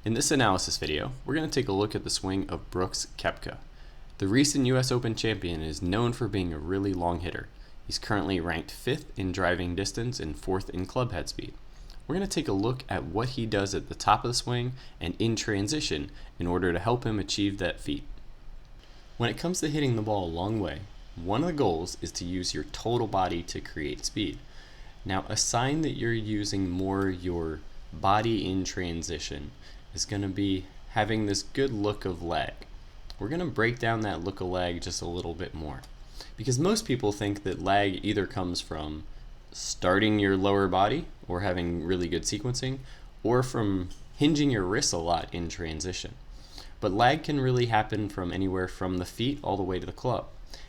In this analysis video, we're going to take a look at the swing of Brooks Koepka. The recent US Open champion is known for being a really long hitter. He's currently ranked 5th in driving distance and 4th in club head speed. We're going to take a look at what he does at the top of the swing and in transition in order to help him achieve that feat. When it comes to hitting the ball a long way, one of the goals is to use your total body to create speed. Now, a sign that you're using more your body in transition is going to be having this good look of lag. We're going to break down that look of lag just a little bit more, because most people think that lag either comes from starting your lower body or having really good sequencing, or from hinging your wrists a lot in transition. But lag can really happen from anywhere from the feet all the way to the club.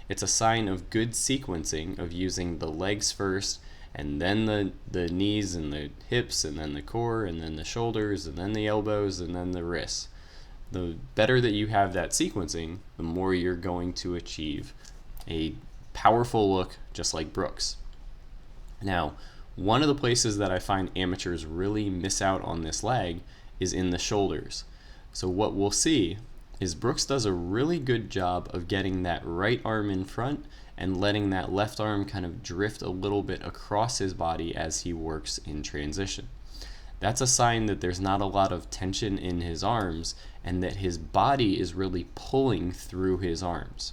It's a sign of good sequencing of using the legs first, and then the knees and the hips, and then the core, and then the shoulders, and then the elbows, and then the wrists. The better that you have that sequencing, the more you're going to achieve a powerful look just like Brooks. Now, one of the places that I find amateurs really miss out on this lag is in the shoulders. So what we'll see is Brooks does a really good job of getting that right arm in front and letting that left arm kind of drift a little bit across his body as he works in transition. That's a sign that there's not a lot of tension in his arms and that his body is really pulling through his arms.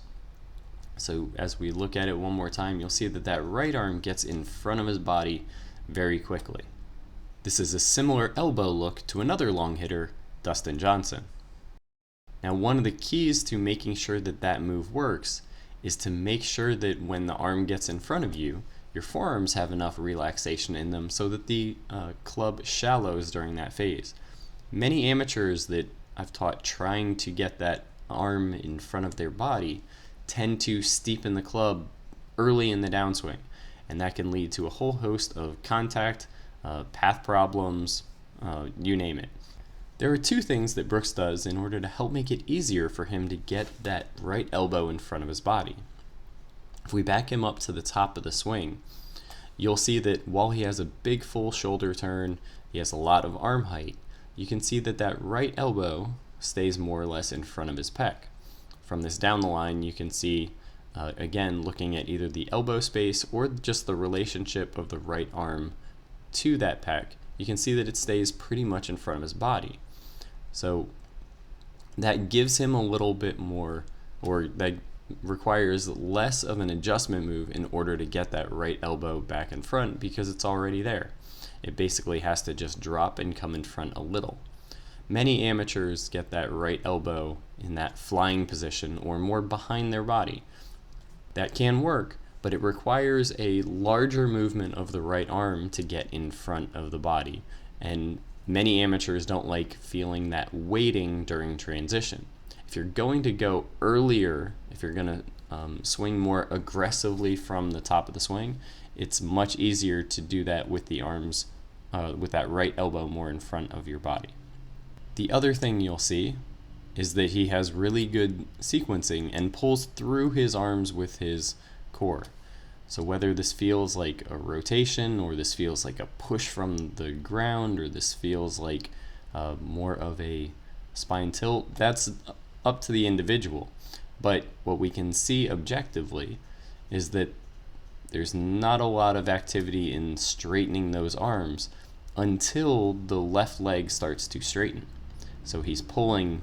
So as we look at it one more time, you'll see that that right arm gets in front of his body very quickly. This is a similar elbow look to another long hitter, Dustin Johnson. Now, one of the keys to making sure that that move works is to make sure that when the arm gets in front of you, your forearms have enough relaxation in them so that the club shallows during that phase. Many amateurs that I've taught trying to get that arm in front of their body tend to steepen the club early in the downswing, and that can lead to a whole host of contact, path problems, you name it. There are two things that Brooks does in order to help make it easier for him to get that right elbow in front of his body. If we back him up to the top of the swing, you'll see that while he has a big full shoulder turn, he has a lot of arm height, you can see that that right elbow stays more or less in front of his pec. From this down the line, you can see, again, looking at either the elbow space or just the relationship of the right arm to that pec, you can see that it stays pretty much in front of his body. So that gives him a little bit more, or that requires less of an adjustment move in order to get that right elbow back in front, because it's already there. It basically has to just drop and come in front a little. Many amateurs get that right elbow in that flying position or more behind their body. That can work, but it requires a larger movement of the right arm to get in front of the body, and many amateurs don't like feeling that weighting during transition. If you're going to go earlier, if you're going to swing more aggressively from the top of the swing, it's much easier to do that with the arms, with that right elbow more in front of your body. The other thing you'll see is that he has really good sequencing and pulls through his arms with his core. So whether this feels like a rotation, or this feels like a push from the ground, or this feels like more of a spine tilt, that's up to the individual. But what we can see objectively is that there's not a lot of activity in straightening those arms until the left leg starts to straighten. So he's pulling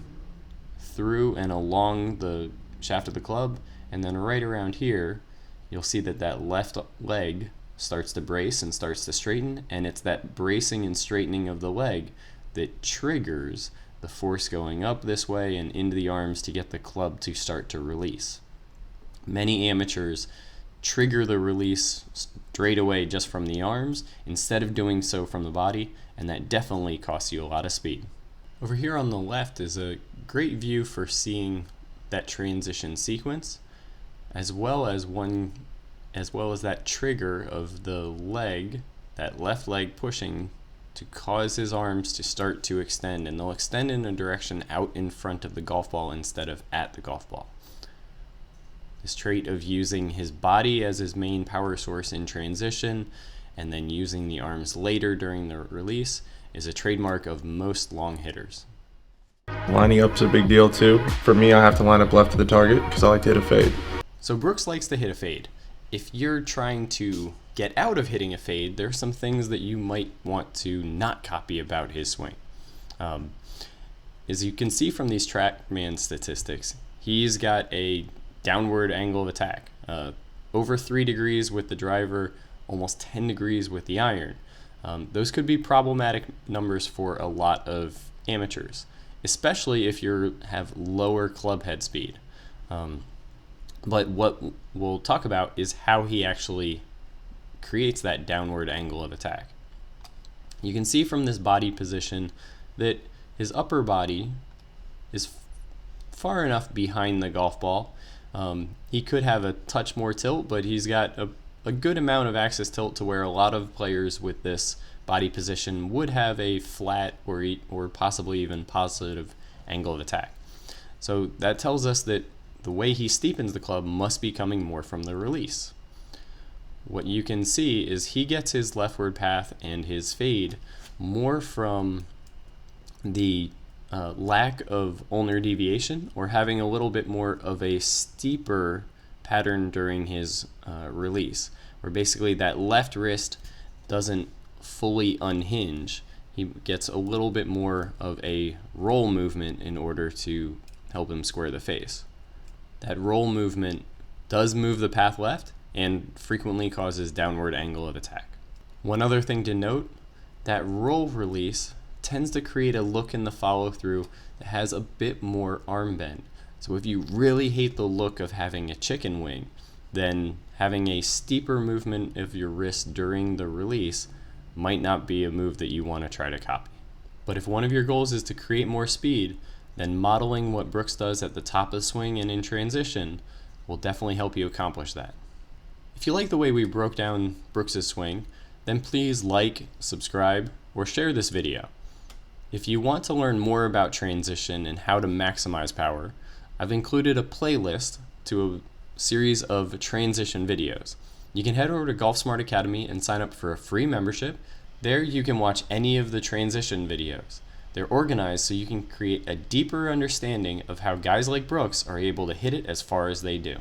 through and along the shaft of the club, and then right around here, you'll see that that left leg starts to brace and starts to straighten, and it's that bracing and straightening of the leg that triggers the force going up this way and into the arms to get the club to start to release. Many amateurs trigger the release straight away just from the arms instead of doing so from the body, and that definitely costs you a lot of speed. Over here on the left is a great view for seeing that transition sequence, as well as that trigger of the leg, that left leg pushing to cause his arms to start to extend, and they'll extend in a direction out in front of the golf ball instead of at the golf ball. This trait of using his body as his main power source in transition and then using the arms later during the release is a trademark of most long hitters. Lining up's a big deal too. For me, I have to line up left of the target because I like to hit a fade. So Brooks likes to hit a fade. If you're trying to get out of hitting a fade, there are some things that you might want to not copy about his swing. As you can see from these TrackMan statistics, he's got a downward angle of attack, over 3 degrees with the driver, almost 10 degrees with the iron. Those could be problematic numbers for a lot of amateurs, especially if you have lower club head speed. But what we'll talk about is how he actually creates that downward angle of attack. You can see from this body position that his upper body is far enough behind the golf ball. He could have a touch more tilt, but he's got a good amount of axis tilt to where a lot of players with this body position would have a flat or possibly even positive angle of attack. So that tells us that the way he steepens the club must be coming more from the release. What you can see is he gets his leftward path and his fade more from the lack of ulnar deviation or having a little bit more of a steeper pattern during his release, where basically that left wrist doesn't fully unhinge. He gets a little bit more of a roll movement in order to help him square the face. That roll movement does move the path left and frequently causes downward angle of attack. One other thing to note, that roll release tends to create a look in the follow through that has a bit more arm bend. So if you really hate the look of having a chicken wing, then having a steeper movement of your wrist during the release might not be a move that you want to try to copy. But if one of your goals is to create more speed, then modeling what Brooks does at the top of the swing and in transition will definitely help you accomplish that. If you like the way we broke down Brooks' swing, then please like, subscribe, or share this video. If you want to learn more about transition and how to maximize power, I've included a playlist to a series of transition videos. You can head over to Golf Smart Academy and sign up for a free membership. There you can watch any of the transition videos. They're organized so you can create a deeper understanding of how guys like Brooks are able to hit it as far as they do.